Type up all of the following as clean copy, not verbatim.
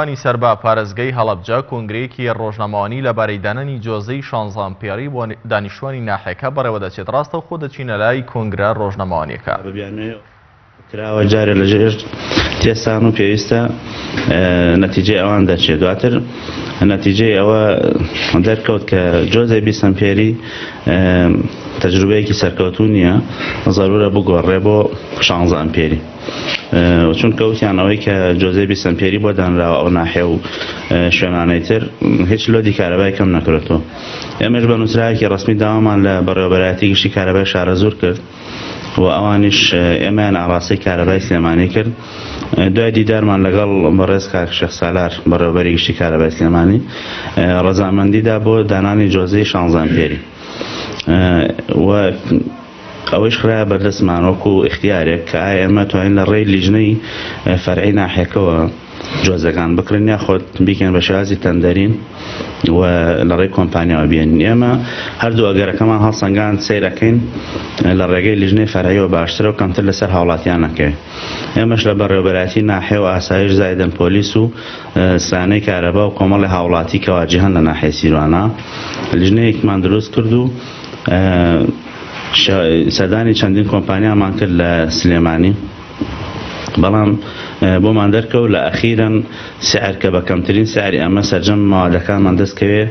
وانی سەربا پارێزگای هەڵەبجە کۆنگرەیەکی ڕۆژنامەوانی لەبارەی دانانی جۆزەی 16 ئەمپێری بۆ دانیشتوانی ناحیەکە بەڕێوە دەچێت. ڕاستە خۆ دەچینە لای کۆنگرە ڕۆژنامەوانیەکە. کراوە جارێ لەژێر تێستان و پێویستە نەتیجەی ئەوان دەچێت. دواتر نەتیجەی ئەوە دەرکەوت کە جۆزەی 20 ئەمپێری تەجروبەیەکی سەرکەوتوو نییە، زەرورە بگۆڕێ بۆ 16 ئەمپێری، چونکە وتیان ئەوەی کە جۆزەی 20 ئەمپێری بۆ دانراوە ئەو ناحیە و شوێنانەی تر هیچ لۆدی کارەبای کەم نەکرێتەوە. ئێمەش بە نووسراوێکی ڕەسمی داوامان لە بەڕێوەبەرایەتی گشتی کارەبای شارەزور کرد و ئەوانیش ئێمەیان ئاڕاستەی کارەبای سلێمانی کرد. دوای دیدارمان لەگەڵ بەڕێز کاک شێخ سالار بەڕێوەبەری گشتی کارەبای سلێمانی ڕەزامەندیدا بۆ دانانی جۆزەی 16 ئەمپێری و ئەوەش خراە بەردەستمان وەکو اختیارێک کە ئایا ئێمە توانین لە ڕێی لیژنەی فەرعی ناحیەکەوە جۆزەکان بکڕین یاخۆت بیکەن بە شێوازی تەندەرین و لە ڕێی کۆمپانیاوە بێنین. ئێمە هەردوو ئەگەرەکەمان هەڵسەنگان سەیرەکەین لە ڕێگەی لیژنەی فەرعیەوە باشترە و کەمتر لەسەر هاوڵاتیانەکەی. ئێمەش لە بەڕێوەبەرایەتی ناحیە و ئاسایش زایدەن پۆلیس و سانەی کارەبا و کۆمەڵی هاوڵاتی کە واجهەن لە ناحیەی سیروانە لیژنەیەکمان دروست کرد و سەردانی چەندین کۆمپانیامان کرد لە سلێمانی، بەڵام بۆمان دەرکەوت لە ئەخیرەن سعر کە بە کەمترین سعری ئەمە سەرجەم ماوادەکانمان دەستکەوێ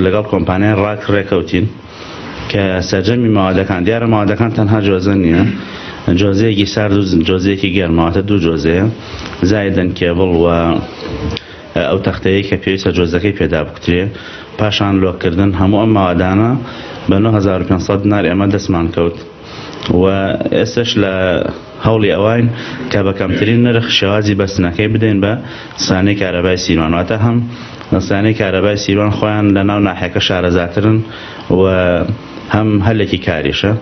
لەگەڵ کۆمپانیای ڕێکەوتین کە سەرجەمی ماوادەکان دیارە ماوادەکان تەنها جۆزە نییە، جۆزەیەکی سارد و جۆزەیەکی گەرماواتە دوو جۆزەیە زایدەن کێبڵ و ئەو تەختەیە کە پێویستە جۆزەکەی پێدا بکترێ، پاشان لۆکردن هەموو ئەم ماوادانە بە 9500 دینار ئێمە دەستمان کەوت و ئێستش لە هەوڵی ئەوین کە بە کەمترین نرخ شێوازی بەستنەکەی بدەین بە سانەی کارەبای سیروان، واتە هەم سانەی کارەبای سیروان خۆیان لە ناو ناحیەکە شارەزاترن و هەم هەلێکی کاریشە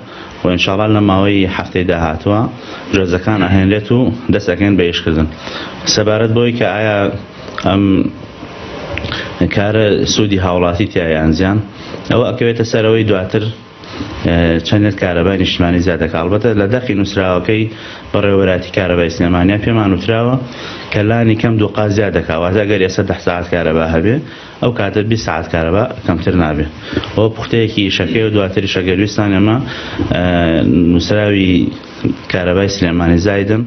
و ئینشاڵڵا لە ماوەی هەفتەی داهاتووە جۆزەکان ئەهێنرێت و دەستەکەین بە ئیشکردن. سەبارەت بۆی کە ئایا ئەم کارە سوودی هاوڵاتی تیایان زیان، ئەوە ئەکەوێتە سەرەوەی دواتر چەندێت کارەبای نیشتیمانی زیادەکە. ئەڵبەتە لە دەخی نووسراوەکەی بەڕێوەبەراتی کارەبای سلێمانیا پێمان وتراوە کە لانی کەم دووقات زیاد دەکا، واتە ئەگەر ئێستا 10 ساعت کارەبا هەبێ ئەو کاتە 20 ساعت کارەبا کەمتر نابێ. ئەوە پوختەیەکی ئیشەکەی و دواتریش ئەگەر ویستان ئێمە نووسراوی کارەبای سلێمانی زایدن